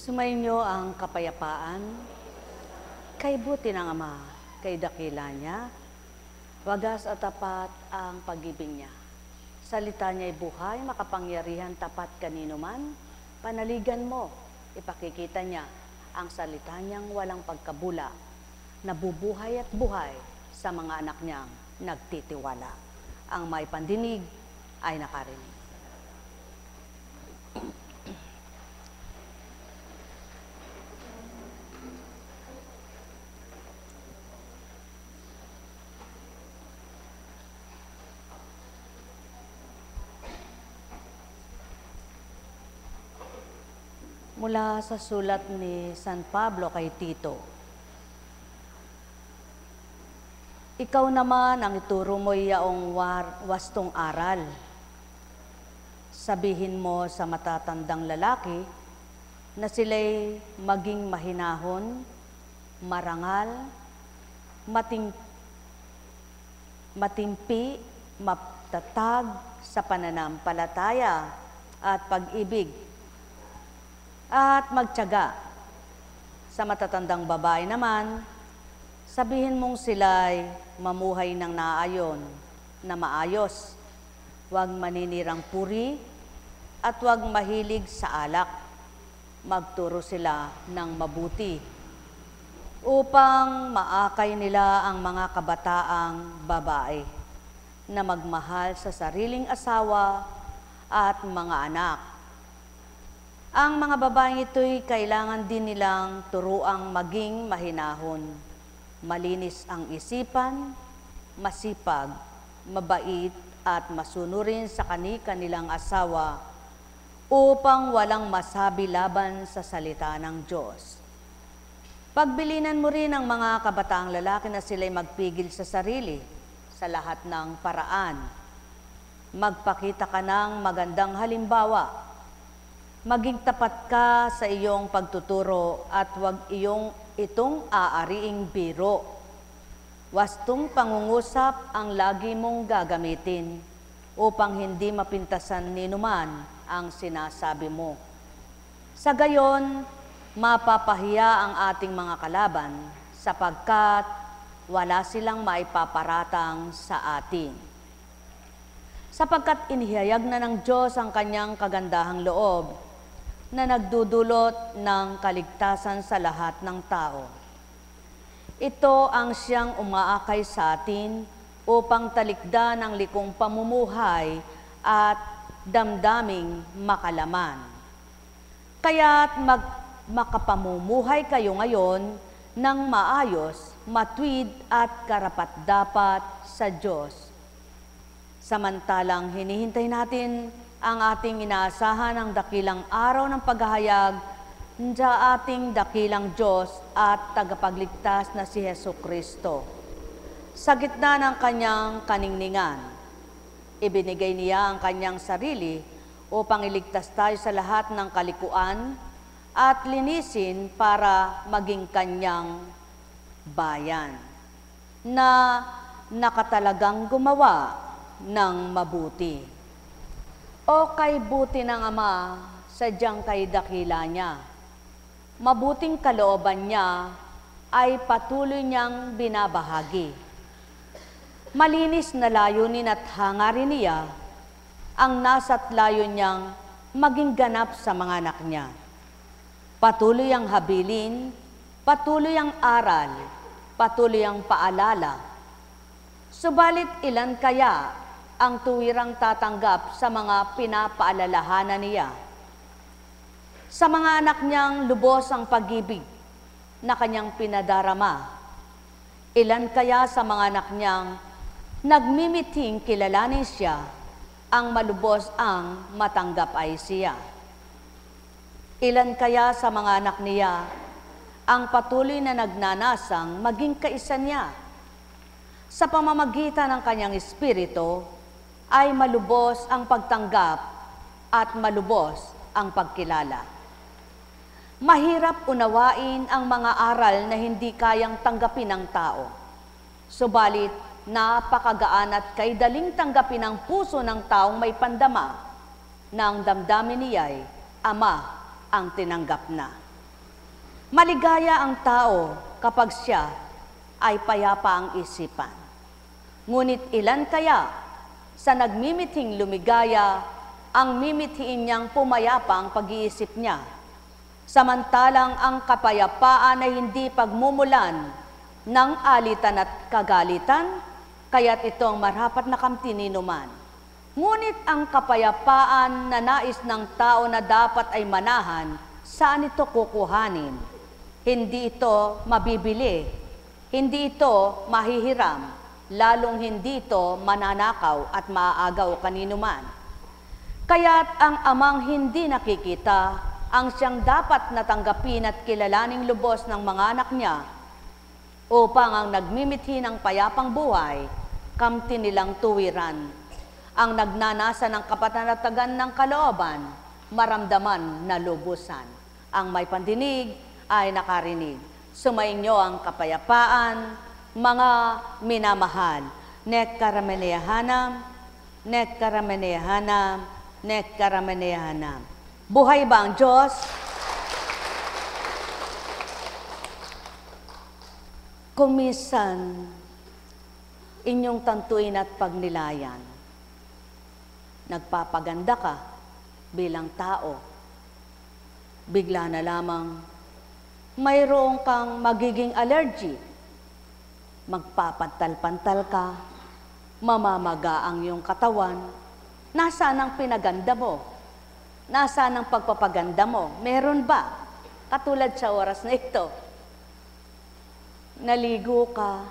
Sumainyo ang kapayapaan, kay buti ng Ama, kay dakila niya, wagas at tapat ang pag-ibig niya. Salita niya'y buhay, makapangyarihan, tapat kanino man, panaligan mo, ipakikita niya ang salita niyang walang pagkabula, nabubuhay at buhay sa mga anak niyang nagtitiwala. Ang may pandinig ay nakarinig. Mula sa sulat ni San Pablo kay Tito. Ikaw naman ang ituro mo yaong wastong aral. Sabihin mo sa matatandang lalaki na sila'y maging mahinahon, marangal, matimpi, matatag sa pananampalataya at pag-ibig, at magtiyaga. Sa matatandang babae naman, sabihin mong sila'y mamuhay ng naayon na maayos, huwag maninirang puri at huwag mahilig sa alak. Magturo sila ng mabuti upang maakay nila ang mga kabataang babae na magmahal sa sariling asawa at mga anak. Ang mga babaeng ito'y kailangan din nilang turuang maging mahinahon, malinis ang isipan, masipag, mabait at masunurin sa kani-kanilang asawa upang walang masabi laban sa salita ng Diyos. Pagbilinan mo rin ang mga kabataang lalaki na sila'y magpigil sa sarili sa lahat ng paraan. Magpakita ka ng magandang halimbawa. Maging tapat ka sa iyong pagtuturo at huwag itong aariing biro. Wastong pangungusap ang lagi mong gagamitin upang hindi mapintasan ni numan ang sinasabi mo. Sa gayon, mapapahiya ang ating mga kalaban sapagkat wala silang maipaparatang sa atin. Sapagkat inihayag na ng Diyos ang kanyang kagandahang loob na nagdudulot ng kaligtasan sa lahat ng tao. Ito ang siyang umaakay sa atin upang talikdan ang likong pamumuhay at damdaming makalaman. Kaya't makapamumuhay kayo ngayon ng maayos, matuwid at karapat-dapat sa Diyos. Samantalang hinihintay natin ang ating inaasahan ng dakilang araw ng paghahayag sa ating dakilang Diyos at tagapagligtas na si Jesucristo. Sa gitna ng kanyang kaningningan, ibinigay niya ang kanyang sarili upang iligtas tayo sa lahat ng kalikuan at linisin para maging kanyang bayan na nakatalagang gumawa ng mabuti. O kay buti ng Ama, sadyang kay dakila niya. Mabuting kalooban niya ay patuloy niyang binabahagi. Malinis na layunin at hangarin niya ang nasa't layon niyang maging ganap sa mga anak niya. Patuloy ang habilin, patuloy ang aral, patuloy ang paalala. Subalit ilan kaya ang tuwirang tatanggap sa mga pinapaalalahanan niya? Sa mga anak niyang lubos ang pag-ibig na kanyang pinadarama, ilan kaya sa mga anak niyang nagmimiting kilalanin siya ang malubos ang matanggap ay siya? Ilan kaya sa mga anak niya ang patuloy na nagnanasang maging kaisa niya? Sa pamamagitan ng kanyang espiritu, ay malubos ang pagtanggap at malubos ang pagkilala. Mahirap unawain ang mga aral na hindi kayang tanggapin ng tao. Subalit, napakagaan at kaidaling tanggapin ang puso ng taong may pandama na ang damdamin niya'y Ama ang tinanggap na. Maligaya ang tao kapag siya ay payapa ang isipan. Ngunit ilan kaya sa nagmimithing lumigaya ang mimithiin niyang pumayapa ang pag-iisip niya? Samantalang ang kapayapaan ay hindi pagmumulan ng alitan at kagalitan, kaya't ito ang marapat na kamtin ni numan. Ngunit ang kapayapaan na nais ng tao na dapat ay manahan, saan ito kukuhanin? Hindi ito mabibili, hindi ito mahihiram, lalong hindi ito mananakaw at maaagaw kanino man. Kaya't ang amang hindi nakikita, ang siyang dapat natanggapin at kilalaning lubos ng mga anak niya, upang ang nagmimithi ng payapang buhay, kamtin nilang tuwiran. Ang nagnanasa ng kapanatagan ng kalooban, maramdaman na lubusan. Ang may pandinig ay nakarinig. Sumainyo ang kapayapaan, mga minamahal. Nek karamenehanam, nek karamenehanam, nek karamenehanam. Buhay ba ang Diyos? Kumisan, inyong tantuin at pagnilayan. Nagpapaganda ka bilang tao. Bigla na lamang mayroong kang magiging allergy. Magpapantal-pantal ka, mamamaga ang iyong katawan. Nasaan ang pinaganda mo? Nasaan ang pagpapaganda mo? Meron ba? Katulad sa oras na ito. Naligo ka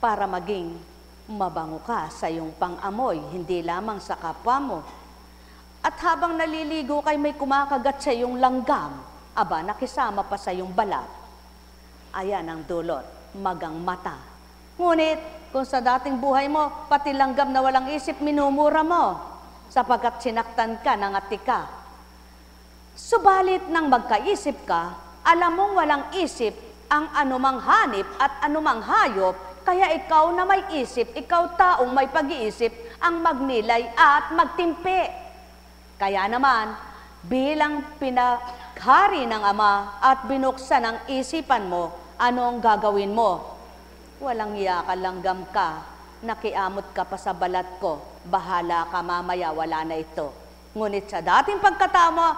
para maging mabango ka sa iyong pang-amoy, hindi lamang sa kapwa mo. At habang naliligo kay may kumakagat sa iyong langgam, aba, nakisama pa sa iyong balat. Ayan ang dulot, magang mata. Ngunit, kung sa dating buhay mo, pati langgam na walang isip, minumura mo, sapagkat sinaktan ka, nangati ka. Subalit nang magkaisip ka, alam mong walang isip ang anumang hanip at anumang hayop, kaya ikaw na may isip, ikaw taong may pag-iisip, ang magnilay at magtimpi. Kaya naman, bilang pinaghari ng Ama at binuksan ang isipan mo, ano ang gagawin mo? Walang iya ka, langgam ka, nakiamot ka pa sa balat ko, bahala ka mamaya, wala na ito. Ngunit sa dating pagkatao mo,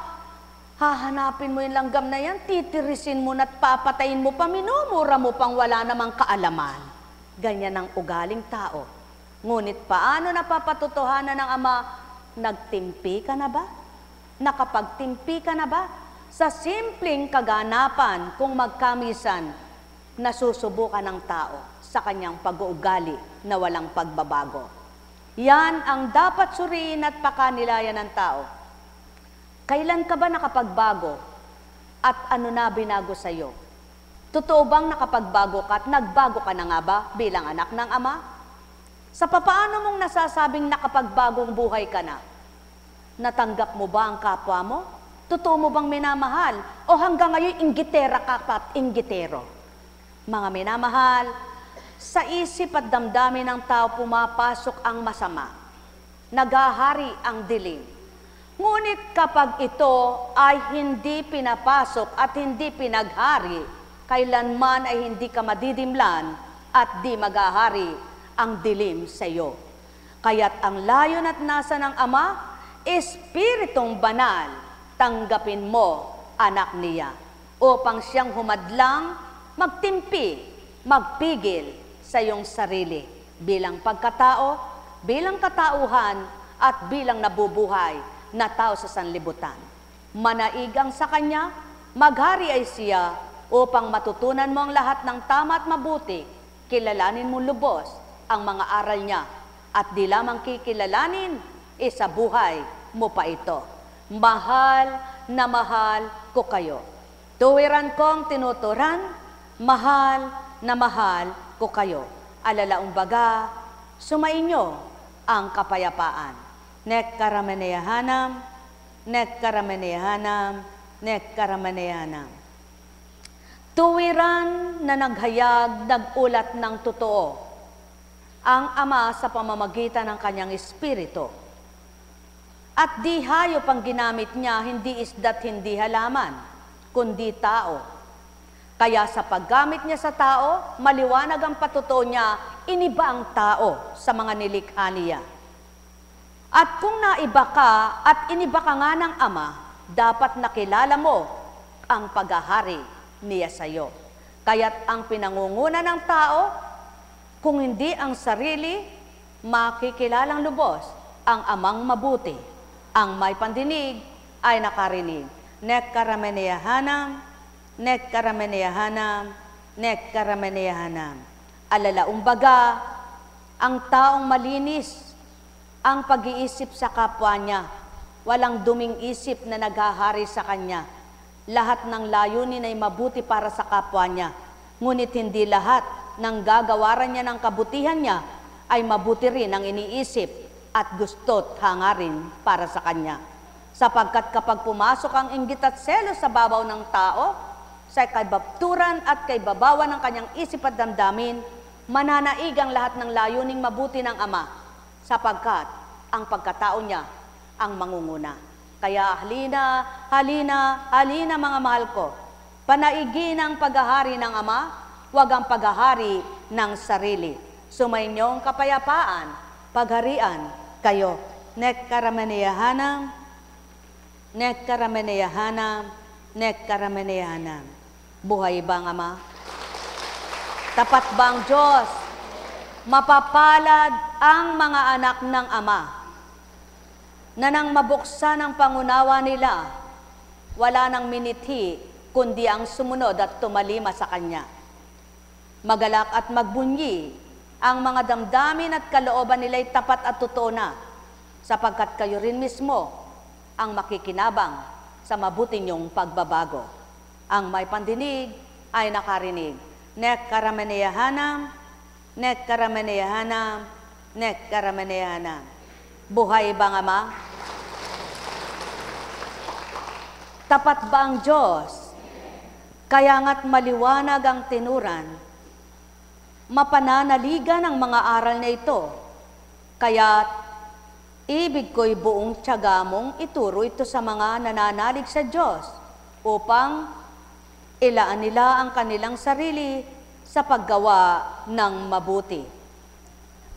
hahanapin mo yung langgam na yan, titirisin mo na't papatayin mo pa, minumura mo pang wala namang kaalaman. Ganyan ang ugaling tao. Ngunit paano napapatutuhanan ng Ama? Nagtimpi ka na ba? Nakapagtimpi ka na ba? Sa simpleng kaganapan kung magkamisan, nasusubukan ng tao sa kanyang pag-uugali na walang pagbabago. Yan ang dapat suriin at pakanilayan ng tao. Kailan ka ba nakapagbago? At ano na binago sa iyo? Totoo bang nakapagbago ka at nagbago ka na nga ba bilang anak ng Ama? Sa papaano mong nasasabing nakapagbagong buhay ka na? Natanggap mo ba ang kapwa mo? Totoo mo bang minamahal? O hanggang ngayon inggitera ka pa at inggitero? Mga minamahal, sa isip at damdamin ng tao pumapasok ang masama. Nagahari ang dilim. Ngunit kapag ito ay hindi pinapasok at hindi pinaghari, kailanman ay hindi ka madidimlan at di magahari ang dilim sa iyo. Kaya't ang layon at nasa ng Ama, Espiritong Banal, tanggapin mo, anak niya, upang siyang humadlang, magtimpi, magpigil sa iyong sarili bilang pagkatao, bilang katauhan, at bilang nabubuhay na tao sa sanlibutan. Manaigang sa Kanya, maghari ay siya upang matutunan mo ang lahat ng tama at mabuti, kilalanin mo lubos ang mga aral niya, at di lamang kikilalanin, isa buhay mo pa ito. Mahal ko kayo. Tuwiran kong tinuturan, mahal ko kayo. Alalaong baga, sumainyo ang kapayapaan. Nek karamenehanam, nek karamenehanam, nek karamenehanam. Tuwiran na naghayag, nagulat ng totoo ang Ama sa pamamagitan ng Kanyang Espiritu. At di hayop ang ginamit niya, hindi isda't hindi halaman, kundi tao. Kaya sa paggamit niya sa tao, maliwanag ang patutuo niya, iniba ang tao sa mga nilikha niya. At kung naiba ka at iniba ka nga ng Ama, dapat nakilala mo ang paghahari niya sa iyo. Kaya't ang pinangunguna ng tao, kung hindi ang sarili, makikilalang lubos ang Amang mabuti. Ang may pandinig ay nakarinig. Nek karameneyahanam, nek karameneyahanam, nek karameneyahanam. Alalaumbaga, ang taong malinis ang pag-iisip sa kapwa niya. Walang duming isip na naghahari sa kanya. Lahat ng layunin ay mabuti para sa kapwa niya. Ngunit hindi lahat ng gagawaran niya ng kabutihan niya ay mabuti rin ang iniisip at gusto't hangarin para sa kanya. Sapagkat kapag pumasok ang inggit at selos sa babaw ng tao, sa kaibabturan at kaibabawan ng kanyang isip at damdamin, mananaig ang lahat ng layuning mabuti ng Ama, sapagkat ang pagkatao niya ang mangunguna. Kaya halina, halina, halina mga mahal ko, panaigin ang paghahari ng Ama, huwag ang paghahari ng sarili. Sumainyong kapayapaan, pagharian kayo. Nek karameneyahanam, nek karameneyahanam, nek karameneyahanam. Buhay ba ang Ama? Tapat ba ang Diyos? Mapapalad ang mga anak ng Ama na nang mabuksan ang pangunawa nila, wala nang minithi, kundi ang sumunod at tumalima sa Kanya. Magalak at magbunyi, ang mga damdamin at kalooban nila'y tapat at totoo na, sapagkat kayo rin mismo ang makikinabang sa mabuti niyong pagbabago. Ang may pandinig ay nakarinig. Nek karameneyahanam, nek karameneyahanam, nek karameneyahanam. Buhay ba ang Ama? Tapat ba ang Diyos? Kaya nga't maliwanag ang tinuran, mapananaligan ang mga aral na ito. Kaya't ibig ko'y buong tiyaga mong ituro ito sa mga nananalig sa Diyos upang ilaan nila ang kanilang sarili sa paggawa ng mabuti.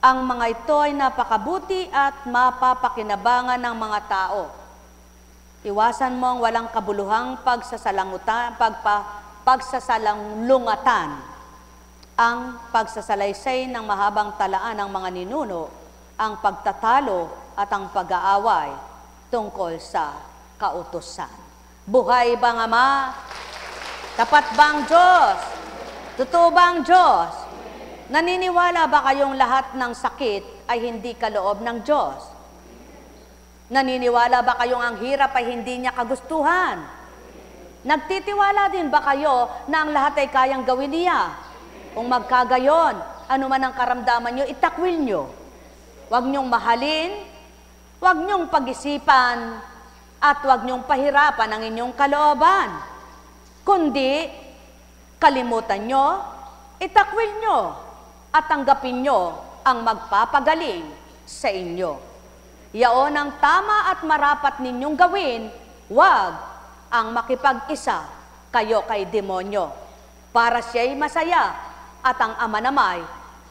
Ang mga ito ay napakabuti at mapapakinabangan ng mga tao. Iwasan mo ang walang kabuluhang pagsasalangungatan, ang pagsasalaysay ng mahabang talaan ng mga ninuno, ang pagtatalo at ang pag-aaway tungkol sa kautusan. Buhay ba ang Ama? Tapat ba ang Diyos? Totoo ba ang Diyos? Naniniwala ba kayong lahat ng sakit ay hindi kaloob ng Diyos? Naniniwala ba kayong ang hirap ay hindi niya kagustuhan? Nagtitiwala din ba kayo na ang lahat ay kayang gawin niya? Kung magkagayon, ano man ang karamdaman nyo, itakwil nyo. Huwag nyong mahalin, huwag nyong pag-isipan, at huwag nyong pahirapan ang inyong kalooban. Kundi, kalimutan nyo, itakwil nyo, at tanggapin nyo ang magpapagaling sa inyo. Yaon ang tama at marapat ninyong gawin, huwag ang makipag-isa kayo kay demonyo, para siya'y masaya at ang Ama namay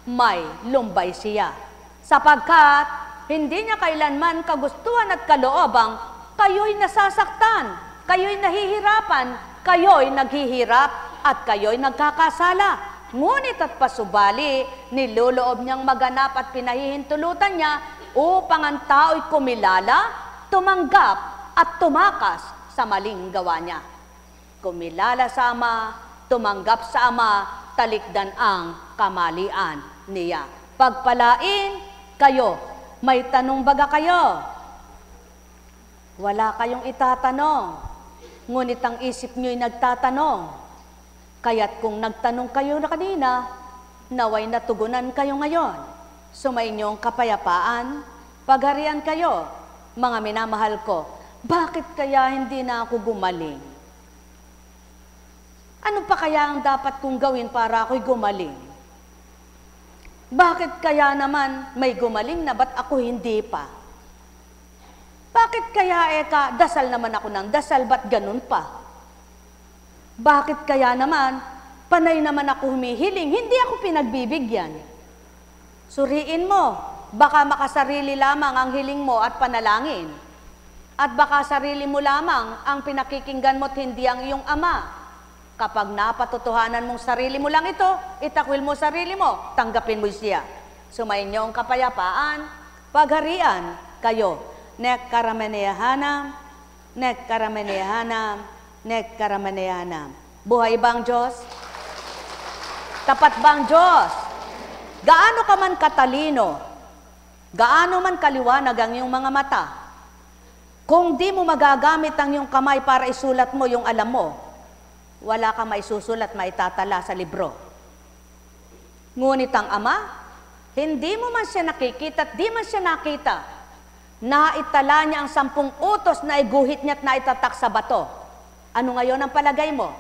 may lumbay siya. Sapagkat hindi niya kailanman kagustuhan at kaloobang kayo'y nasasaktan, kayo'y nahihirapan, kayo'y naghihirap at kayo'y nagkakasala. Ngunit at pasubali, niloloob niyang maganap at pinahihintulutan niya upang ang tao'y kumilala, tumanggap at tumakas sa maling gawa niya. Kumilala sa Ama, tumanggap sa Ama, talikdan ang kamalian niya. Pagpalain kayo, may tanong baga kayo? Wala kayong itatanong, ngunit ang isip niyo'y nagtatanong. Kaya't kung nagtanong kayo na kanina, naway natugunan kayo ngayon. Sumainyong kapayapaan, pagharian kayo. Mga minamahal ko, bakit kaya hindi na ako gumaling? Ano pa kaya ang dapat kong gawin para ako'y gumaling? Bakit kaya naman may gumaling na ba't ako hindi pa? Bakit kaya dasal naman ako ng dasal, ba't ganun pa? Bakit kaya naman Panay naman ako humihiling, hindi ako pinagbibigyan. Suriin mo, baka makasarili lamang ang hiling mo at panalangin. At baka sarili mo lamang ang pinakikinggan mo at hindi ang iyong ama. Kapag napatotohanan mong sarili mo lang ito, itakwil mo sarili mo, tanggapin mo siya. Sumainyo ang kapayapaan, pagharian kayo. Nek karamenehanam, nek karamenehanam, nek karamenehanam. Buhay bang Diyos? Tapat bang Diyos? Gaano ka man katalino, gaano man kaliwanag ang iyong mga mata, kung di mo magagamit ang iyong kamay para isulat mo yung alam mo, wala kang maisusulat, maitatala sa libro. Ngunit ang Ama, hindi mo man siya nakikita at di man siya nakita, naitala niya ang 10 utos na iguhit niya at naitatak sa bato. Ano ngayon ang palagay mo?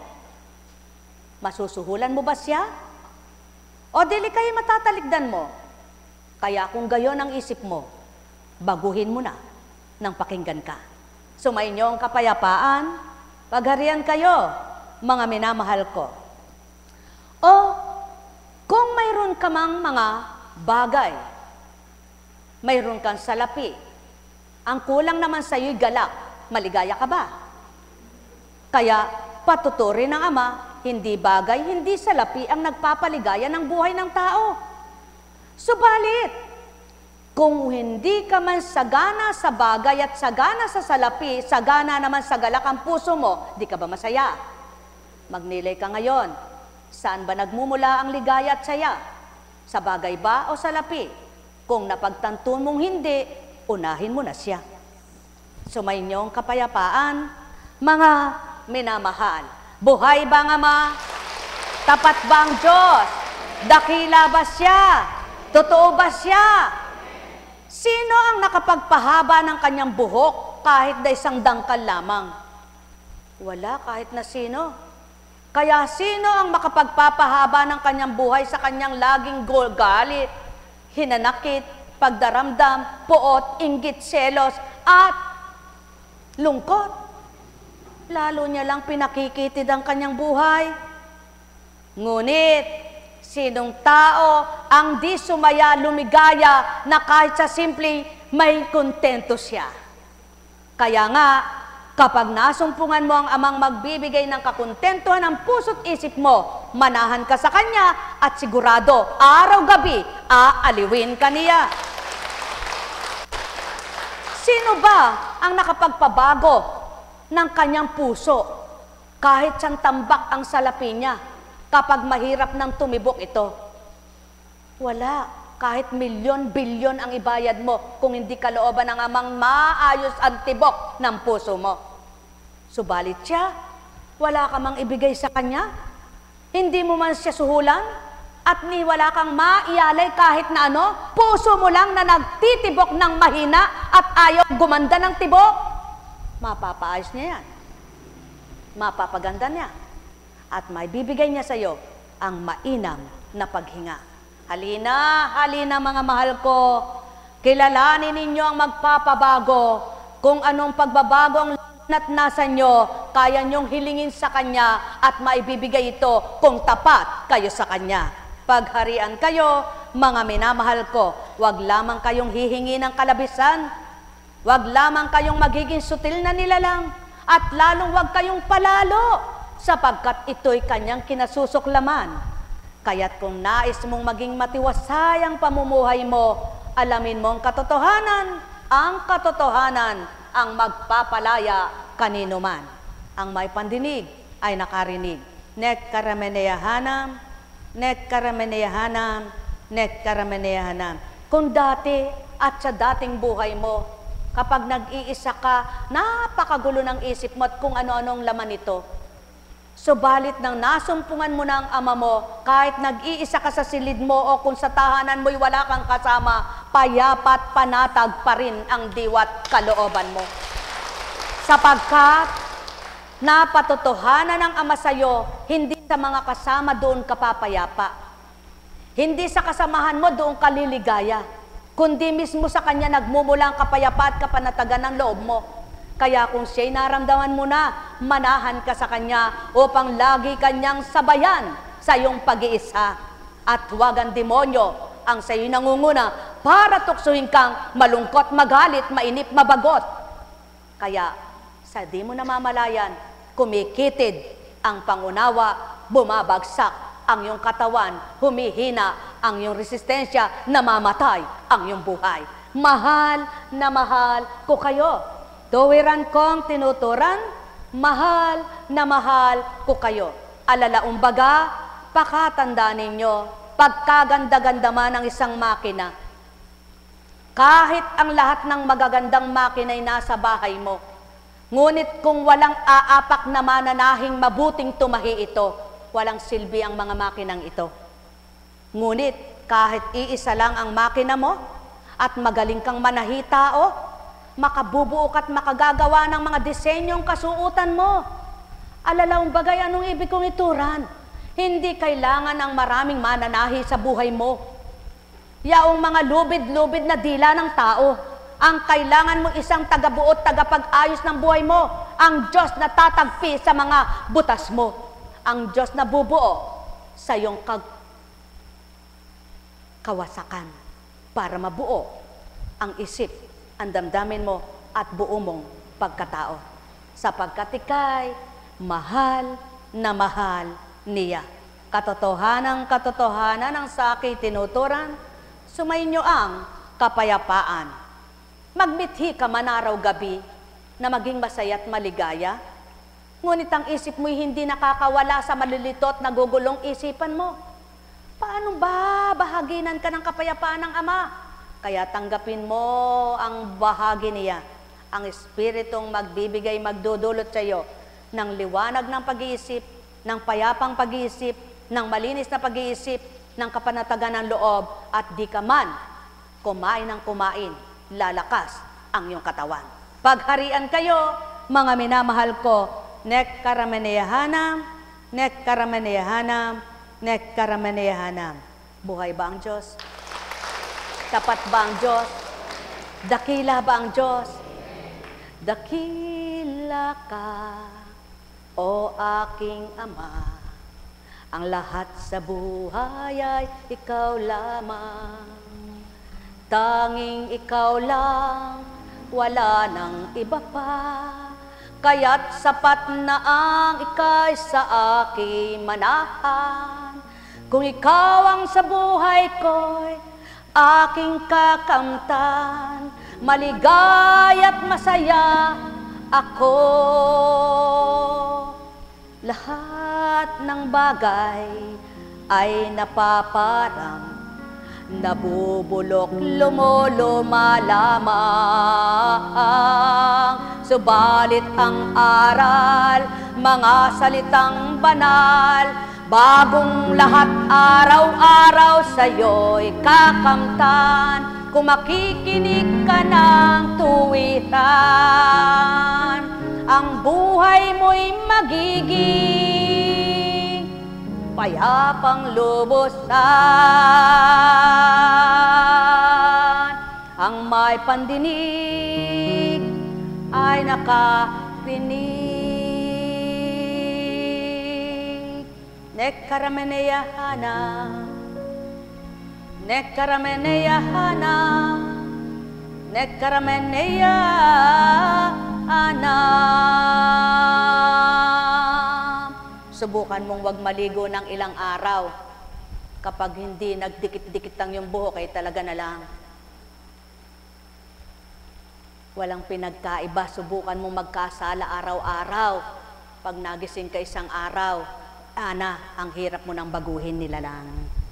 Masusuhulan mo ba siya? O dili kayo matatalikdan mo? Kaya kung gayon ang isip mo, baguhin mo na nang pakinggan ka. Sumainyo ang kapayapaan, pagharian kayo, mga minamahal ko. O kung mayroon ka mang mga bagay, mayroon kang salapi, ang kulang naman sa iyo'y galak, maligaya ka ba? Kaya patuturin ng Ama, hindi bagay, hindi salapi ang nagpapaligaya ng buhay ng tao. Subalit, kung hindi ka man sagana sa bagay at sagana sa salapi, sagana naman sa galak ang puso mo, di ka ba masaya? Magnilay ka ngayon. Saan ba nagmumula ang ligaya at saya? Sa bagay ba o salapi? Kung napagtantuan mong hindi, unahin mo na siya. Sumainyo ang kapayapaan, mga minamahal. Buhay ba ang Ama? Tapat ba ang Diyos? Dakila ba siya? Totoo ba siya? Sino ang nakapagpahaba ng kanyang buhok kahit na 1 dangkal lamang? Wala, kahit na sino. Kaya sino ang makapagpapahaba ng kanyang buhay sa kanyang laging galit, hinanakit, pagdaramdam, puot, inggit, selos, at lungkot? Lalo niya lang pinakikitid ang kanyang buhay. Ngunit, sinong tao ang di sumaya, lumigaya, na kahit sa simpleng may kontento siya? Kaya nga, kapag nasumpungan mo ang Amang magbibigay ng kakontentuhan ng puso't isip mo, manahan ka sa Kanya at sigurado, araw-gabi, aaliwin ka niya. Sino ba ang nakapagpabago ng kanyang puso kahit siyang tambak ang salapi niya kapag mahirap ng tumibok ito? Wala. Kahit milyon-bilyon ang ibayad mo kung hindi kalooban ng Amang maayos ang tibok ng puso mo. Subalit siya, wala ka mang ibigay sa kanya, hindi mo man siya suhulan, at ni wala kang maialay kahit na ano, puso mo lang na nagtitibok ng mahina at ayaw gumanda ng tibok, mapapaayos niya yan. Mapapaganda niya. At may bibigay niya sa iyo ang mainam na paghinga. Halina, halina mga mahal ko, kilalanin ninyo ang magpapabago. Kung anong pagbabago ang at nasa nyo, kaya nyong hilingin sa Kanya at maibibigay ito kung tapat kayo sa Kanya. Pagharian kayo, mga minamahal ko, wag lamang kayong hihingi ng kalabisan, wag lamang kayong magiging sutil na nilalang, at lalong wag kayong palalo, sapagkat ito'y Kanyang kinasusuklaman. Kaya't kung nais mong maging matiwasay ang pamumuhay mo, alamin mo ang katotohanan ang magpapalaya kanino man. Ang may pandinig ay nakarinig. Nek karameneyahanam, nek karameneyahanam, nek karameneyahanam. Kung dati at sa dating buhay mo, kapag nag-iisa ka, napakagulo ng isip mo at kung ano-anong laman ito. Subalit nang nasumpungan mo na ang Ama mo, kahit nag-iisa ka sa silid mo o kung sa tahanan mo'y wala kang kasama, payapat panatag pa rin ang diwat kalooban mo. Sapagkat napatotohanan ng Ama sa iyo, hindi sa mga kasama doon ka papayapa. Hindi sa kasamahan mo doon ka liligaya, kundi mismo sa Kanya nagmumula ang kapayapa at kapanatagan ng loob mo. Kaya kung siya'y naramdaman mo na, manahan ka sa Kanya upang lagi Kanyang sabayan sa iyong pag-iisa. At huwag ang demonyo ang sa iyo nangunguna para tuksuhin kang malungkot, magalit, mainip, mabagot. Kaya sa di mo namamalayan, kumikitid ang pangunawa, bumabagsak ang iyong katawan, humihina ang iyong resistensya, namamatay ang iyong buhay. Mahal na mahal ko kayo. Tuwiran kong tinuturan, mahal na mahal ko kayo. Alalaumbaga, pakatanda ninyo, pagkaganda-ganda man ang isang makina, kahit ang lahat ng magagandang makina ay nasa bahay mo, ngunit kung walang aapak na mananahing mabuting tumahi ito, walang silbi ang mga makinang ito. Ngunit kahit iisa lang ang makina mo at magaling kang manahi tao, makabubuo at makagagawa ng mga disenyong kasuutan mo. Alalaumbaga, anong ibig kong ituran? Hindi kailangan ng maraming mananahi sa buhay mo. Yaong mga lubid-lubid na dila ng tao. Ang kailangan mo isang tagabuo at tagapag-ayos ng buhay mo. Ang Diyos na tatagpi sa mga butas mo. Ang Diyos na bubuo sa iyong kawasakan para mabuo ang isip, ang damdamin mo at buo mong pagkatao. Sapagkat ika'y mahal na mahal niya. Katotohanan ang sa akin tinuturan, sumainyo ang kapayapaan. Magmithi ka man araw-gabi na maging masaya at maligaya, ngunit ang isip mo'y hindi nakakawala sa malilito at nagugulong isipan mo. Paano ba bahaginan ka ng kapayapaan ng Ama? Kaya tanggapin mo ang bahagi niya, ang Espiritong magbibigay, magdudulot sa iyo ng liwanag ng pag-iisip, ng payapang pag-iisip, ng malinis na pag-iisip, ng kapanatagan ng loob, at di ka man kumain ng kumain, lalakas ang iyong katawan. Pagharian kayo, mga minamahal ko, nek karameneyahanam, nek karameneyahanam, nek karameneyahanam. Buhay ba ang Diyos? Tapat ba ang Diyos? Dakila ba ang Diyos? Dakila ka, o aking Ama, ang lahat sa buhay ay ikaw lamang. Tanging ikaw lang, wala nang iba pa, kaya't sapat na ang ika'y sa aking manahan. Kung ikaw ang sa buhay ko'y aking kakamtan, maligaya't masaya ako. Lahat ng bagay ay napaparang, nabubulok, lumuluma lamang. Subalit ang aral, mga salitang banal, bagong lahat araw-araw sa'yo'y kakamtan. Kung makikinig ka ng tuwiran, ang buhay mo'y magiging payapang lubusan. Ang may pandinig ay nakarinig. Nekkarameneyahana, nekkarameneyahana, nekkarameneyahana. Subukan mong wag maligo ng ilang araw. Kapag hindi nagdikit-dikit ang iyong buhok, ay talaga na lang. Walang pinagkaiba. Subukan mong magkasala araw-araw. Pag nagising ka isang araw, ang hirap mo nang baguhin nila lang.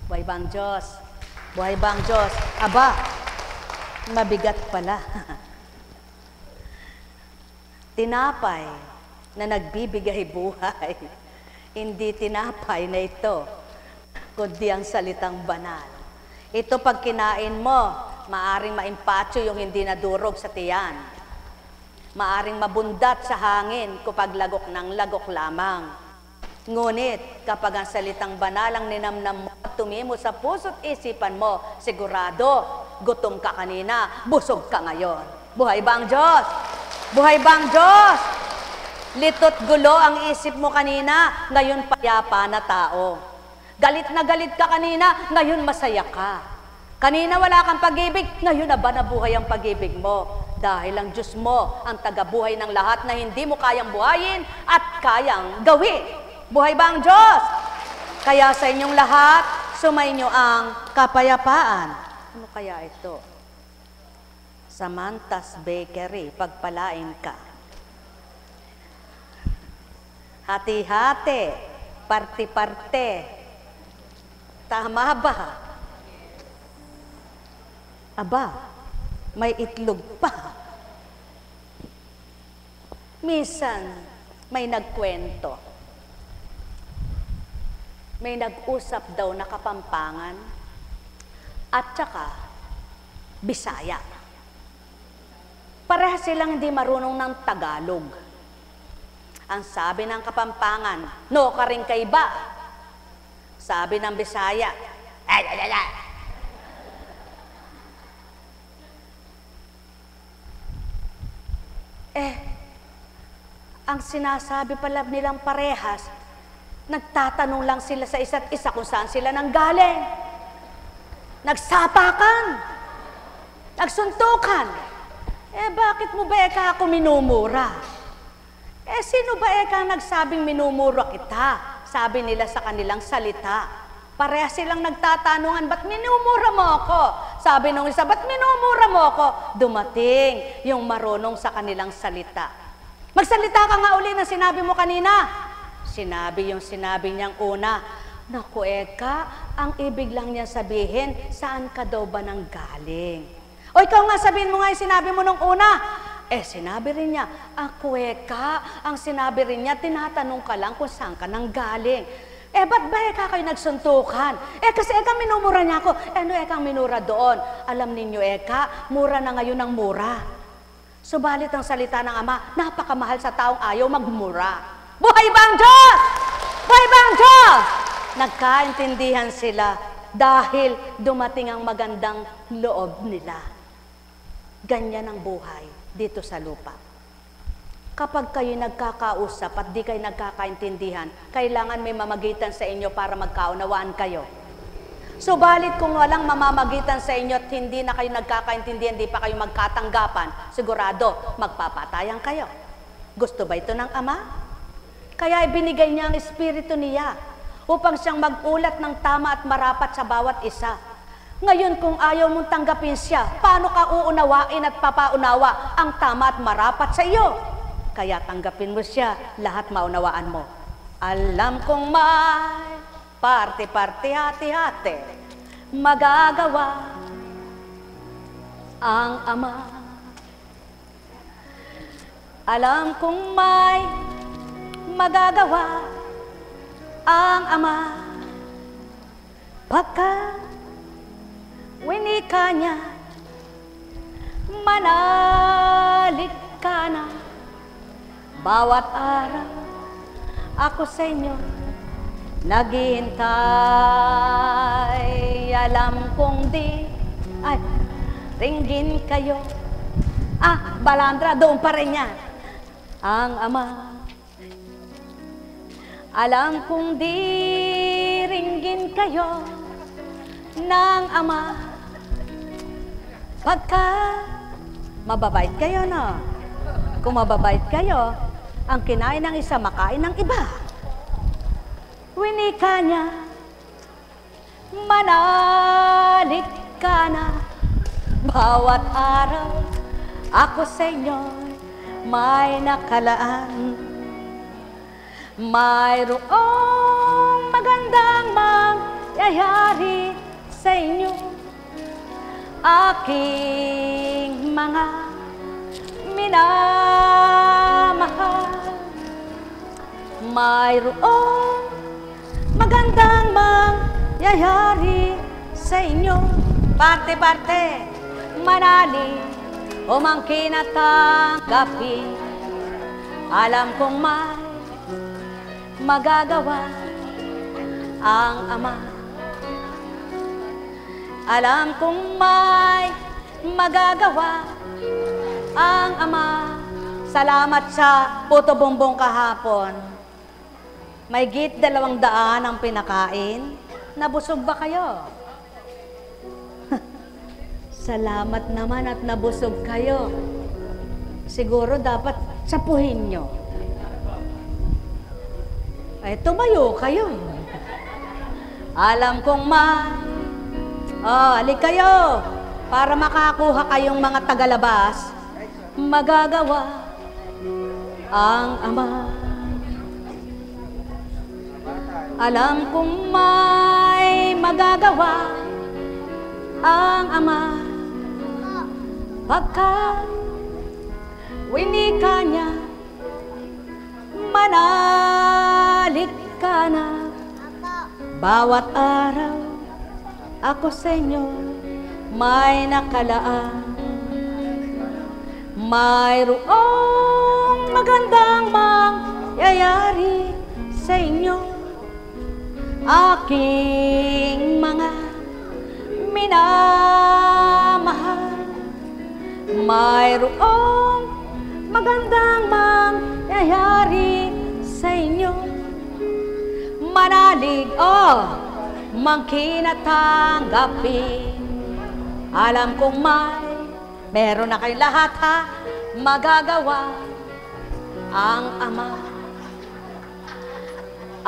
Buhay ba ang Diyos? Buhay ba ang Diyos? Aba, mabigat pala. Tinapay na nagbibigay buhay. Hindi tinapay na ito, kundi ang salitang banal. Ito pag kinain mo, maaring maimpatyo yung hindi nadurog sa tiyan. Maaring mabundat sa hangin kapag lagok ng lagok lamang. Ngunit kapag ang salitang banal ang ninamnam mo at tumimo sa puso't isipan mo, sigurado, gutom ka kanina, busog ka ngayon. Buhay ba ang Diyos? Buhay ba ang Diyos? Litot gulo ang isip mo kanina, ngayon payapa na tao. Galit na galit ka kanina, ngayon masaya ka. Kanina wala kang pag-ibig, ngayon na ba nabuhay ang pag-ibig mo? Dahil ang Diyos mo ang tagabuhay ng lahat na hindi mo kayang buhayin at kayang gawin. Buhay ba ang Diyos? Kaya sa inyong lahat, sumainyo ang kapayapaan. Ano kaya ito? Samantha's Bakery, pagpalain ka. Hati-hati, parte-parte. Tama ba? Aba, may itlog pa. Minsan, may nagkwento. May nag-usap daw na Kapampangan at saka Bisaya. Pareha silang hindi marunong ng Tagalog. Ang sabi ng Kapampangan, no ka rin kay ba? Sabi ng Bisaya, ay. Ang sinasabi pala nilang parehas, nagtatanong lang sila sa isa't isa kung saan sila nanggaling. Nagsapakan. Nagsuntukan. Bakit mo ba ako minumura? Sino ba ang nagsabing minumura kita? Sabi nila sa kanilang salita. Pareha silang nagtatanungan, ba't minumura mo ako? Sabi nung isa, ba't minumura mo ako? Dumating yung marunong sa kanilang salita. Magsalita ka nga uli na sinabi mo kanina. Sinabi niyang una, naku Eka, ang ibig lang niya sabihin, saan ka daw ba nang galing? O ikaw nga sabihin mo nga yung sinabi mo nung una. Sinabi rin niya, ako Eka, ang sinabi rin niya, tinatanong ka lang kung saan ka nang galing. Ba't ba Eka kayo nagsuntukan? Kasi Eka minumura niya ako. Ano Eka ang minura doon? Alam ninyo Eka, mura na ngayon ang mura. Subalit ang salita ng Ama, napakamahal sa taong ayaw magmura. Buhay ba ang Diyos? Buhay ba ang Diyos? Nagkaintindihan sila dahil dumating ang magandang loob nila. Ganyan ang buhay dito sa lupa. Kapag kayo nagkakausap at di kayo nagkakaintindihan, kailangan may mamagitan sa inyo para magkaunawaan kayo. Subalit kung walang mamamagitan sa inyo at hindi na kayo nagkakaintindihan, di pa kayo magkatanggapan, sigurado magpapatayan kayo. Gusto ba ito ng Ama? Kaya ibinigay niya ang Espiritu niya upang siyang mag-ulat ng tama at marapat sa bawat isa. Ngayon kung ayaw mong tanggapin siya, paano ka uunawain at papaunawa ang tama at marapat sa iyo? Kaya tanggapin mo siya, lahat maunawaan mo. Alam kong may parte-parte, hati-hati, magagawa ang Ama. Alam kong may magagawa ang Ama. Pagka winika niya, manalig ka na. Bawat araw ako sa inyo naghihintay. Alam kong ringgin kayo. Balandra, doon pa rin yan. Ang Ama. Alam kong di ringgin kayo ng Ama. Pagka mababait kayo, no? Kung mababait kayo, ang kinain ng isa, makain ng iba. Winika niya, manalig ka na. Bawat araw, ako sa inyo may nakalaan. Mayroong magandang mangyayari sa inyo, aking mga minamahal. Mayroong magandang mangyayari sa inyo. Parte-parte, manali, umangkin at tanggapin. Alam kong may magagawa ang Ama. Alam kong may magagawa ang Ama. Salamat sa puto bumbong kahapon. May git 200 ang pinakain. Nabusog ba kayo? Salamat naman at nabusog kayo. Siguro dapat sapuhin nyo. Ay, tumayo kayo. Alam kong alik kayo para makakuha kayong mga tagalabas. Magagawa ang Ama. Alam kong may magagawa ang Ama. Pagka winika niya, manalig ka na. Bawat araw, ako sa inyo may nakalaan. Mayroong magandang mangyayari sa inyo, aking mga minamahal. Mayroong magandang mangyayari sa inyo. Manalig, mangkinatanggapin. Alam kong meron na kayong lahat magagawa ang Ama.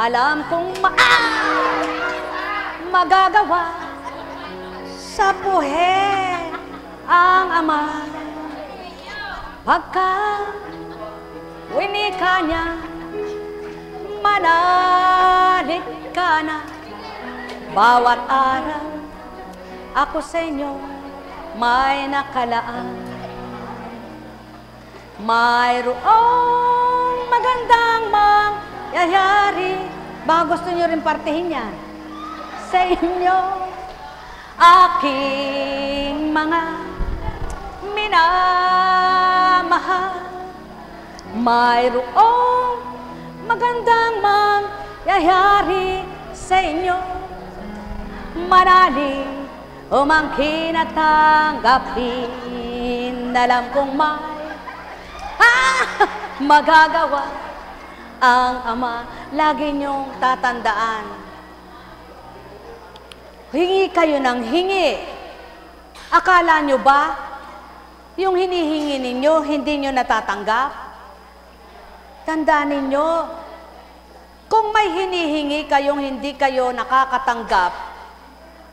Alam kong magagawa sa buhay ang Ama. Pagka winika niya, manalig ka na. Bawat araw, ako sa inyo may nakalaan. Mayroong magandang mangyayari. Baka gusto nyo rin partihin yan. Sa inyo, aking mga minamahal. Mayroong magandang mangyayari sa inyo. Manalig, umangkin at tanggapin. Alam kong magagawa ang Ama. Lagi niyong tatandaan, hingi kayo ng hingi. Akala niyo ba yung hinihingi ninyo hindi niyo natatanggap? Tandaan ninyo, kung may hinihingi kayong hindi kayo nakakatanggap,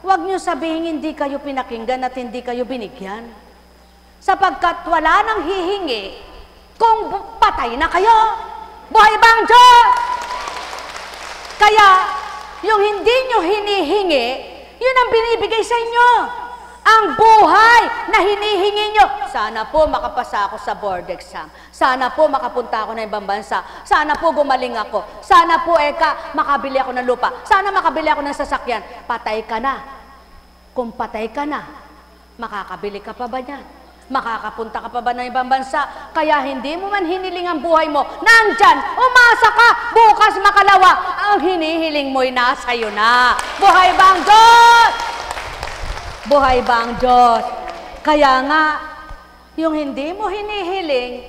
huwag niyo sabihin hindi kayo pinakinggan at hindi kayo binigyan. Sapagkat wala nang hihingi kung patay na kayo. Buhay ba ang Diyos? Kaya, yung hindi nyo hinihingi, yun ang binibigay sa inyo. Ang buhay na hinihingi nyo. Sana po makapasa ako sa board exam. Sana po makapunta ako ng ibang bansa. Sana po gumaling ako. Sana po makabili ako ng lupa. Sana makabili ako ng sasakyan. Patay ka na. Kung patay ka na, makakabili ka pa ba niyan? Makakapunta ka pa ba ng ibang bansa? Kaya hindi mo man hiniling ang buhay mo, nandyan, umasa ka, bukas makalawa, ang hinihiling mo'y nasa iyo na. Buhay ba ang Diyos? Buhay ba ang Diyos? Kaya nga, yung hindi mo hinihiling,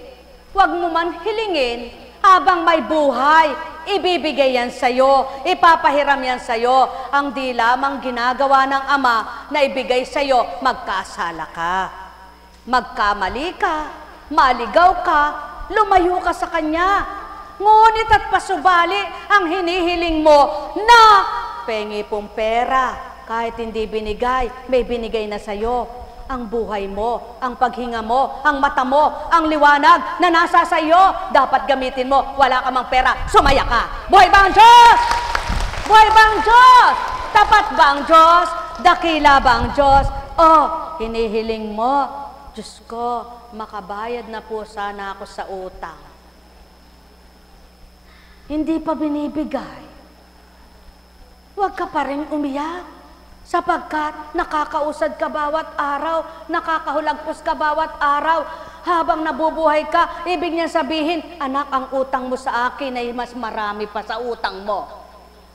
huwag mo man hilingin, habang may buhay, ibibigay yan sa'yo, ipapahiram yan sa'yo. Ang di lamang ginagawa ng Ama na ibigay sa'yo, magkasala ka. Magkamali ka, maligaw ka, lumayo ka sa Kanya. Ngunit at pasubali ang hinihiling mo na pengi pong pera. Kahit hindi binigay, may binigay na sa'yo. Ang buhay mo, ang paghinga mo, ang mata mo, ang liwanag na nasa sa'yo, dapat gamitin mo. Wala ka mang pera, sumaya ka. Buhay ba ang Diyos? Buhay ba ang Diyos? Tapat ba ang Diyos? Dakila ba ang Diyos? Hinihiling mo, Diyos ko, makabayad na po sana ako sa utang. Hindi pa binibigay. Huwag ka pa rin umiyak, sapagkat nakakausad ka bawat araw, nakakahulagpos ka bawat araw. Habang nabubuhay ka, ibig niya sabihin, anak, ang utang mo sa akin ay mas marami pa sa utang mo.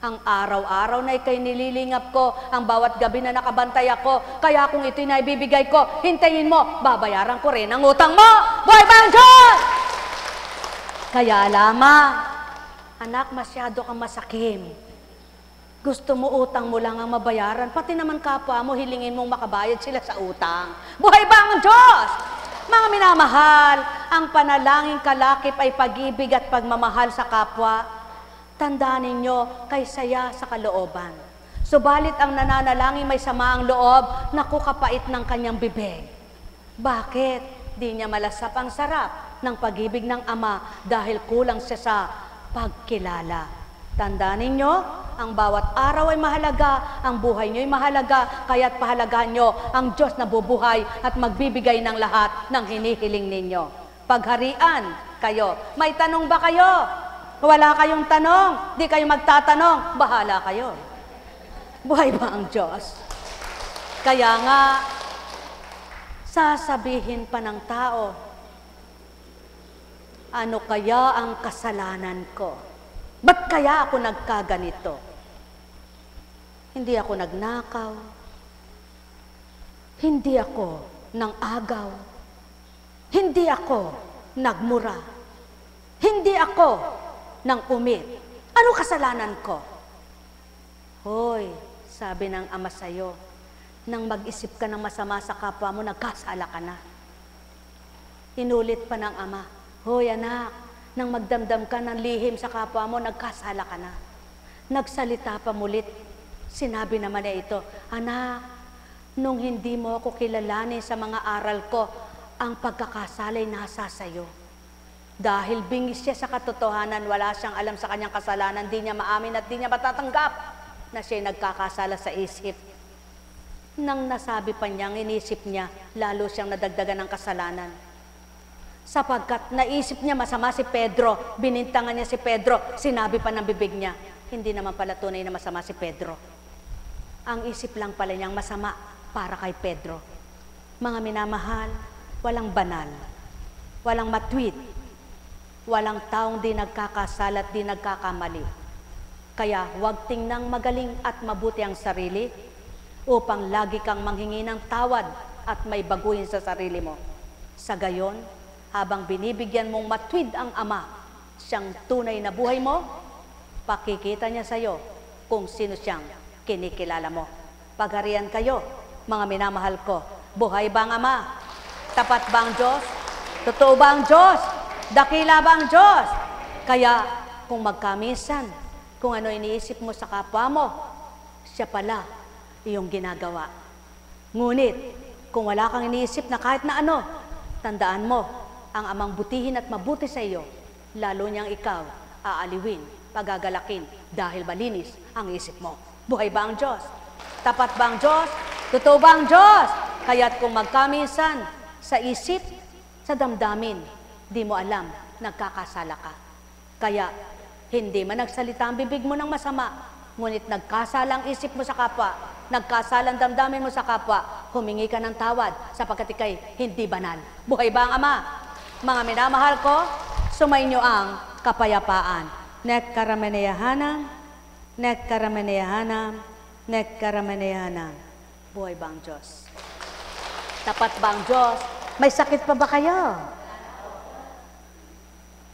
Ang araw-araw na ikay nililingap ko, ang bawat gabi na nakabantay ako, kaya kung ito'y naibibigay ko, hintayin mo, babayaran ko rin ang utang mo. Buhay ba ang Diyos? Kaya lamang, anak, masyado kang masakim. Gusto mo utang mo lang ang mabayaran, pati naman kapwa mo hilingin mong makabayad sila sa utang. Buhay ba ang Diyos? Mga minamahal, ang panalangin kalakip ay pag-ibig at pagmamahal sa kapwa. Tandaan ninyo, kay saya sa kalooban. Subalit ang nananalangin may samaang loob, naku kapait ng kanyang bibig. Bakit? Di niya malasap ang sarap ng pag-ibig ng Ama dahil kulang siya sa pagkilala. Tandaan ninyo, ang bawat araw ay mahalaga, ang buhay nyo ay mahalaga, kaya't pahalagahan nyo ang Diyos na bubuhay at magbibigay ng lahat ng hinihiling ninyo. Pagharian kayo. May tanong ba kayo? Wala kayong tanong, di kayo magtatanong, bahala kayo. Buhay ba ang Diyos? Kaya nga, sasabihin pa ng tao, ano kaya ang kasalanan ko? Ba't kaya ako nagkaganito? Hindi ako nagnakaw. Hindi ako nang-agaw. Hindi ako nagmura. Hindi ako nang-umit. Ano kasalanan ko? Hoy, sabi ng Ama sa'yo, nang mag-isip ka ng masama sa kapwa mo, nagkasala ka na. Inulit pa ng Ama, hoy anak, nang magdamdam ka ng lihim sa kapwa mo, nagkasala ka na. Nagsalita pa mulit. Sinabi naman niya ito, anak, nung hindi mo ako kilalanin sa mga aral ko, ang pagkakasala'y nasa sayo. Dahil bingis siya sa katotohanan, wala siyang alam sa kanyang kasalanan, di niya maamin at di niya matatanggap na siya'y nagkakasala sa isip. Nang nasabi pa niyang inisip niya, lalo siyang nadagdagan ng kasalanan. Sapagkat naisip niya masama si Pedro, binintangan niya si Pedro, sinabi pa ng bibig niya, hindi naman pala tunay na masama si Pedro. Ang isip lang pala niyang masama para kay Pedro. Mga minamahal, walang banal, walang matwid, walang taong di nagkakasala at di nagkakamali. Kaya huwag tingnang magaling at mabuti ang sarili upang lagi kang manghingi ng tawad at may baguhin sa sarili mo. Sa gayon, habang binibigyan mong matwid ang Ama, siyang tunay na buhay mo, pakikita niya sa iyo kung sino siyang kinikilala mo. Pagharian kayo, mga minamahal ko. Buhay ba ang Ama? Tapat ba ang Diyos? Totoo ba ang Diyos? Dakila ba ang Diyos? Kaya kung magkamisan, kung ano iniisip mo sa kapwa mo, siya pala iyong ginagawa. Ngunit, kung wala kang iniisip na kahit na ano, tandaan mo, ang Amang butihin at mabuti sa iyo, lalo niyang ikaw aaliwin, pagagalakin, dahil malinis ang isip mo. Buhay ba ang Diyos? Tapat ba ang Diyos? Totoo ba ang Diyos? Kaya't kung magkamisan sa isip, sa damdamin, di mo alam, nagkakasala ka. Kaya, hindi man nagsalita ang bibig mo ng masama, ngunit nagkasalang isip mo sa kapwa, nagkasalang damdamin mo sa kapwa, humingi ka ng tawad sapagkat ikay hindi banal. Buhay ba ang Ama? Mga minamahal ko, sumainyo ang kapayapaan. Nek karameneyahanam, nek karameneyahanam, nek karameneyahanam. Buhay ba ang Diyos? Tapat ba ang Diyos? May sakit pa ba kayo?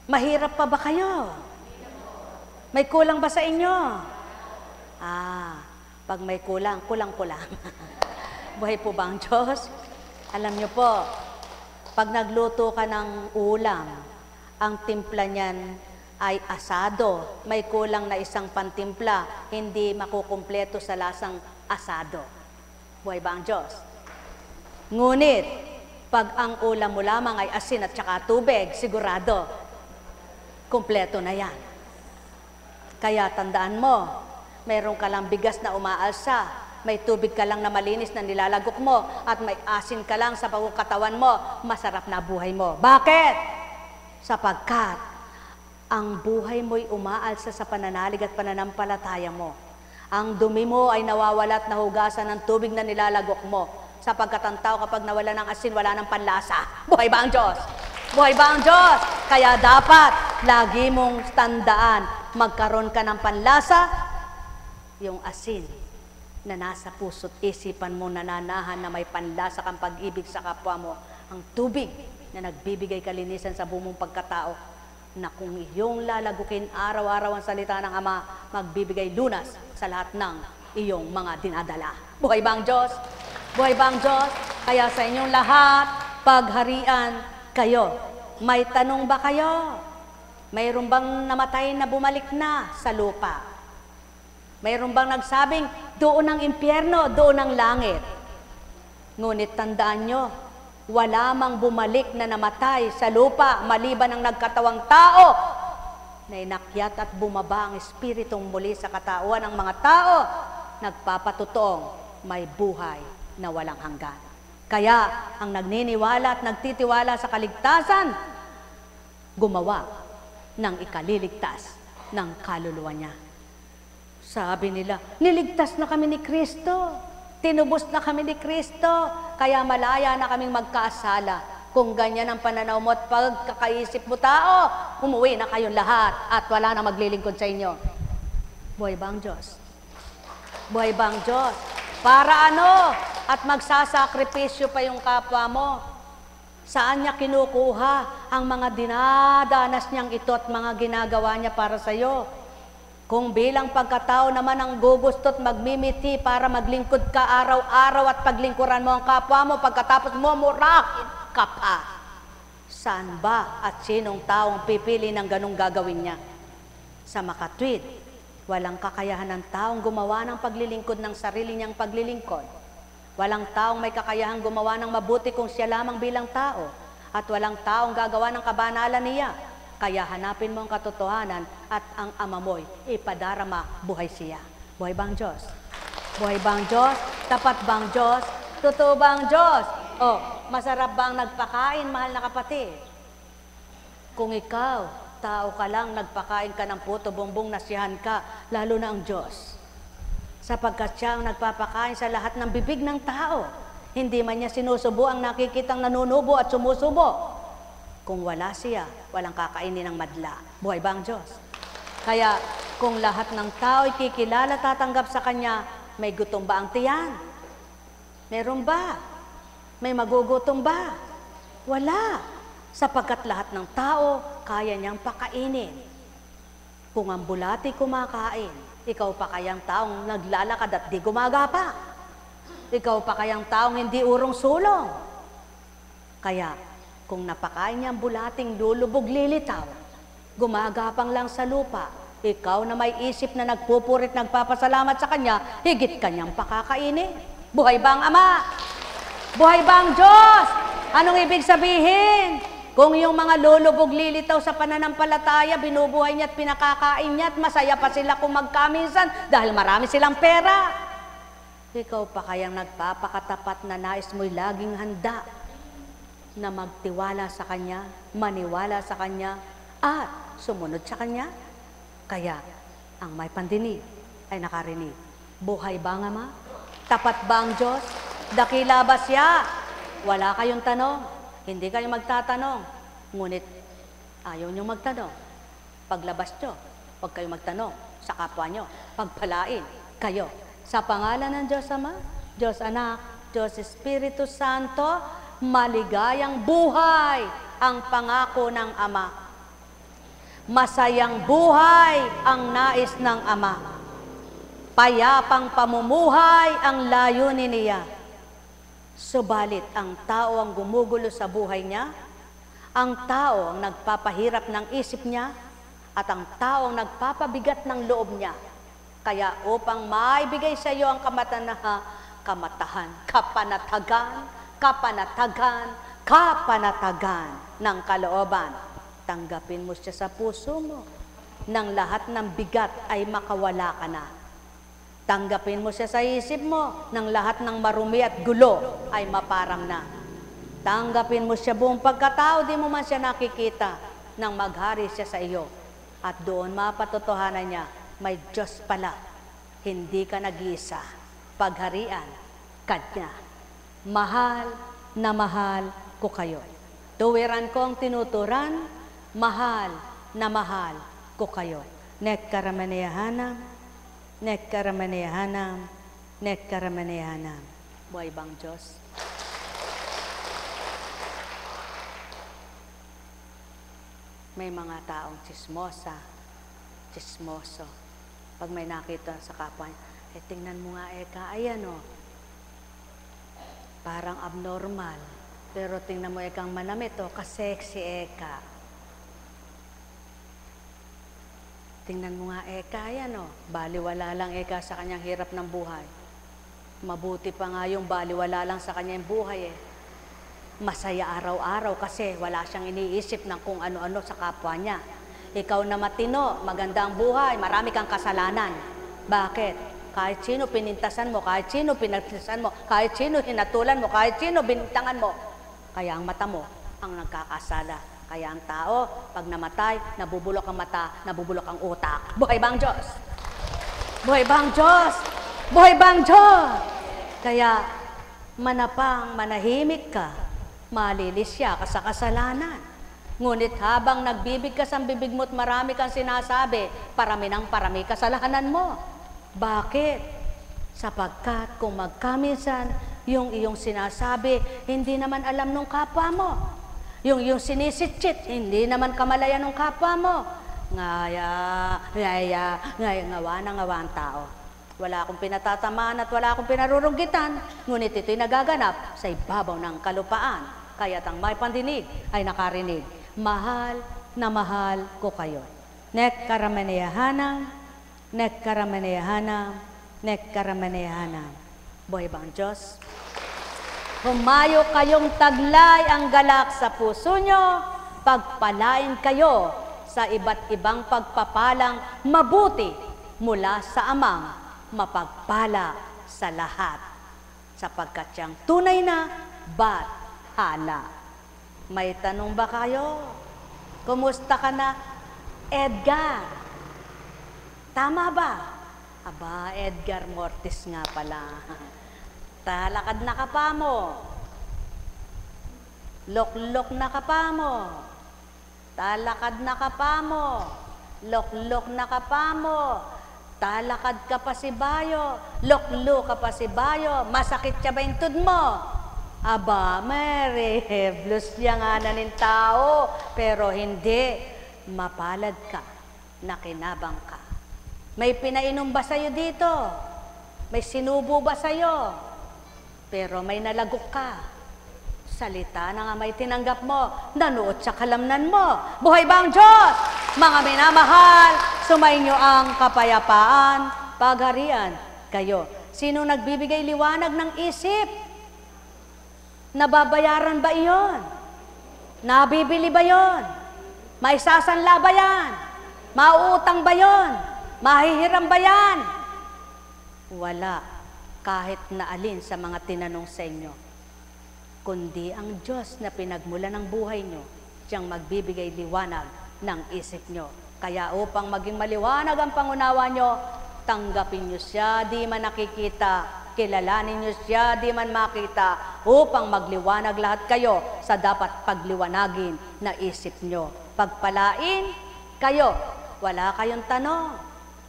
Mahirap pa ba kayo? May kulang ba sa inyo? Pag may kulang, kulang-kulang. Buhay po ba ang Diyos? Alam niyo po, pag nagluto ka ng ulam, ang timpla niyan ay asado. May kulang na isang pantimpla, hindi makukumpleto sa lasang asado. Buhay ba ang Diyos? Ngunit, pag ang ulam mo lamang ay asin at saka tubig, sigurado, kumpleto na yan. Kaya tandaan mo, mayroon ka lang bigas na umaalsa, may tubig ka lang na malinis na nilalagok mo, at may asin ka lang sa pagkatawan mo, masarap na buhay mo. Bakit? Sapagkat ang buhay mo'y umaalsa sa pananalig at pananampalataya mo. Ang dumi mo ay nawawala at nahugasan ng tubig na nilalagok mo. Sapagkat ang tao kapag nawala ng asin, wala ng panlasa. Buhay ba ang Diyos? Buhay ba ang Diyos? Kaya dapat lagi mong tandaan, magkaroon ka ng panlasa, yung asin na nasa puso't isipan mo, nananahan na may panlasa kang pag-ibig sa kapwa mo, ang tubig na nagbibigay kalinisan sa buong pagkatao, na kung iyong lalagukin araw-araw ang salita ng Ama, magbibigay lunas sa lahat ng iyong mga dinadala. Buhay ba ang Diyos? Buhay ba ang Diyos? Kaya sa inyong lahat, pagharian kayo. May tanong ba kayo? Mayroon bang namatay na bumalik na sa lupa? Mayroon bang nagsabing, doon ang impyerno, doon ang langit? Ngunit tandaan nyo, wala mang bumalik na namatay sa lupa maliban ang nagkatawang tao na inakyat at bumaba ang espiritong muli sa katauhan ng mga tao, nagpapatotoong may buhay na walang hanggan. Kaya ang nagniniwala at nagtitiwala sa kaligtasan, gumawa ng ikaliligtas ng kaluluwa niya. Sabi nila, niligtas na kami ni Kristo. Tinubos na kami ni Kristo, kaya malaya na kaming magkasala. Kung ganyan ang pananaw mo at pagkakaisip mo tao, umuwi na kayong lahat at wala na maglilingkod sa inyo. Buhay ba ang Diyos? Buhay ba ang Diyos? Para ano? At magsasakripisyo pa yung kapwa mo. Saan niya kinukuha ang mga dinadanas niyang ito at mga ginagawa niya para sa iyo? Kung bilang pagkatao naman ang gugusto't magmimiti para maglingkod ka araw-araw at paglingkuran mo ang kapwa mo, pagkatapos mo murahin ka pa. Saan ba at sinong taong pipili ng ganong gagawin niya? Sa makatwid, walang kakayahan ng taong gumawa ng paglilingkod ng sarili niyang paglilingkod. Walang taong may kakayahan gumawa ng mabuti kung siya lamang bilang tao. At walang taong gagawa ng kabanalan niya. Kaya hanapin mo ang katotohanan at ang ama mo'y ipadarama buhay siya. Buhay ba ang Diyos? Buhay ba ang Diyos? Tapat ba ang Diyos? Totoo ba ang Diyos? O, masarap ba ang nagpakain, mahal na kapatid? Kung ikaw, tao ka lang, nagpakain ka ng puto, bumbong, nasiyahan ka, lalo na ang Diyos. Sapagkat siya ang nagpapakain sa lahat ng bibig ng tao. Hindi man niya sinusubo ang nakikitang nanunubo at sumusubo. Kung wala siya, walang kakainin ng madla. Buhay ba ang Diyos? Kaya, kung lahat ng tao ikikilala, tatanggap sa Kanya, may gutom ba ang tiyan? Meron ba? May magugutom ba? Wala. Sapagkat lahat ng tao, kaya niyang pakainin. Kung ang bulati kumakain, ikaw pa kayang taong naglalakad at di gumagapa? Ikaw pa kayang taong hindi urong sulong? Kaya, kung napakain niya ang bulating lulubog lilitaw, gumagapang lang sa lupa, ikaw na may isip na nagpupurit, nagpapasalamat sa Kanya, higit kanyang pakakainin. Buhay ba ang Ama? Buhay ba ang Diyos? Anong ibig sabihin? Kung yung mga lulubog lilitaw sa pananampalataya, binubuhay niya at pinakakain niya at masaya pa sila kung magkaminsan dahil marami silang pera. Ikaw pa kayang nagpapakatapat na nais mo'y laging handa na magtiwala sa Kanya, maniwala sa Kanya, at sumunod sa Kanya? Kaya, ang may pandinig ay nakarinig. Buhay ba ang Ama? Tapat ba ang Diyos? Dakila ba siya? Wala kayong tanong. Hindi kayo magtatanong. Ngunit, ayaw niyong magtanong. Paglabas nyo, huwag kayo magtanong sa kapwa nyo. Pagpalain kayo. Sa pangalan ng Diyos Ama, Diyos Anak, Diyos Espiritu Santo, maligayang buhay ang pangako ng Ama. Masayang buhay ang nais ng Ama. Payapang pamumuhay ang layunin niya. Subalit ang tao ang gumugulo sa buhay niya, ang tao ang nagpapahirap ng isip niya, at ang tao ang nagpapabigat ng loob niya. Kaya upang maibigay sa iyo ang kapanatagan ng kalooban, tanggapin mo siya sa puso mo. Nang lahat ng bigat ay makawala ka na. Tanggapin mo siya sa isip mo, nang lahat ng marumi at gulo ay maparang na. Tanggapin mo siya buong pagkatao, di mo man siya nakikita, nang maghari siya sa iyo. At doon mapatotohanan niya, may Diyos pala, hindi ka nag-iisa, pagharian Kanya. Mahal na mahal ko kayo. Tuwiran ko ang tinuturan, mahal na mahal ko kayo. Nekkaramaneyahanam, nekkaramaneyahanam, nekkaramaneyahanam. Buhay bang Diyos? May mga taong chismosa, chismoso. Pag may nakita sa kapwa, tingnan mo nga Eka, ayan o. Parang abnormal. Pero tingnan mo Ekang manamit o, kasexy Eka. Tingnan mo nga Eka, ayan o. Baliwala lang Eka sa kanyang hirap ng buhay. Mabuti pa nga yung baliwala lang sa kanyang buhay eh. Masaya araw-araw kasi wala siyang iniisip ng kung ano-ano sa kapwa niya. Ikaw na matino, maganda ang buhay, marami kang kasalanan. Bakit? Kahit sino pinintasan mo, kahit sino pinagtisan mo, kahit sino hinatulan mo, kahit sino binintangan mo. Kaya ang mata mo ang nagkakasala. Kaya ang tao, pag namatay, nabubulok ang mata, nabubulok ang utak. Buhay ba ang Diyos? Buhay ba ang Diyos? Buhay ba ang Diyos? Kaya manapang manahimik ka, malilisya ka sa kasalanan. Ngunit habang nagbibigkas ang bibig mo't marami kang sinasabi, parami ng parami kasalanan mo. Bakit? Sapagkat kung magkaminsan, yung iyong sinasabi, hindi naman alam nung kapwa mo. Yung iyong sinisitchit, hindi naman kamalayan ng kapwa mo. Ngawa na ngawa ang tao. Wala akong pinatatamaan at wala akong pinarurunggitan, ngunit ito'y nagaganap sa ibabaw ng kalupaan. Kaya't ang may pandinig ay nakarinig. Mahal na mahal ko kayo. Nek karamaneyahanam, nek karamaneyahanam, nek karamaneyahanam. Buhay ba ang Diyos? Humayo kayong taglay ang galak sa puso nyo, pagpalain kayo sa iba't ibang pagpapalang mabuti mula sa Amang mapagpala sa lahat, sapagkat siyang tunay na bathala. May tanong ba kayo? Kumusta ka na, Edgar? Tama ba? Aba, Edgar Mortis nga pala. Talakad na ka pa mo. Loklok na ka pa mo. Talakad na ka pa mo. Loklok na ka pa mo. Talakad ka pa si Bayo, loklo ka pa si Bayo, masakit siya ba yung tud mo? Aba, Mary, blus niya nga na ng tao, pero hindi, mapalad ka, nakinabang ka. May pinainom ba sa'yo dito? May sinubo ba sa'yo? Pero may nalagok ka. Salita na nga may tinanggap mo, nanuot sa kalamnan mo. Buhay ba ang Diyos? Mga minamahal, sumainyo ang kapayapaan, pagharian kayo. Sino nagbibigay liwanag ng isip? Nababayaran ba iyon? Nabibili ba yon? May sasanla ba yan? Mauutang ba yon? Mahihiram ba yan? Wala, kahit na alin sa mga tinanong sa inyo. Kundi ang Diyos na pinagmula ng buhay nyo, siyang magbibigay liwanag ng isip nyo. Kaya upang maging maliwanag ang pangunawa nyo, tanggapin nyo siya, di man nakikita, kilalanin nyo siya, di man makita, upang magliwanag lahat kayo sa dapat pagliwanagin na isip nyo. Pagpalain kayo, wala kayong tanong,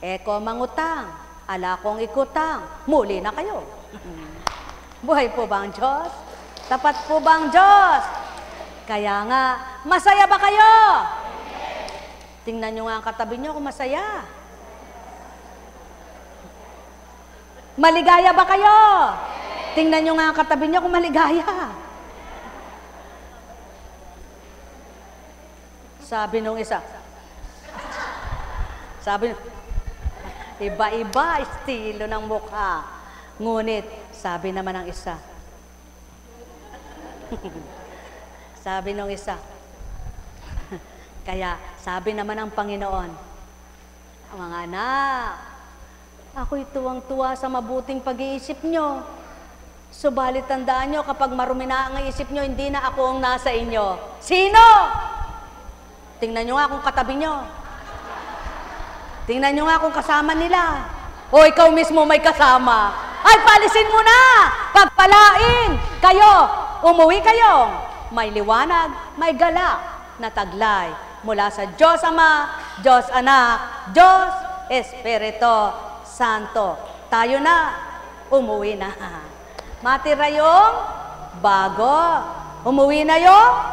eko mangutang, ala kong ikutang, muli na kayo. Buhay po ba ang Diyos? Tapat po ba ang Diyos? Kaya nga, masaya ba kayo? Tingnan nyo nga ang katabi nyo kung masaya. Maligaya ba kayo? Tingnan nyo nga ang katabi nyo kung maligaya. Sabi nung isa, iba-iba estilo ng mukha. Ngunit, sabi naman ng isa, sabi nung isa, kaya sabi naman ng Panginoon, mga anak, ako'y tuwang-tuwa sa mabuting pag-iisip nyo. Subalit tandaan nyo, kapag marumi na ang isip nyo, hindi na ako ang nasa inyo. Sino? Tingnan nyo nga kung katabi nyo. Tingnan nyo nga kung kasama nila. O ikaw mismo may kasama. Ay, palisin mo na! Pagpalain kayo! Umuwi kayo, may liwanag, may galak na taglay mula sa Diyos Ama, Diyos Anak, Diyos Espiritu Santo. Tayo na, umuwi na. Matira yung bago. Umuwi na yung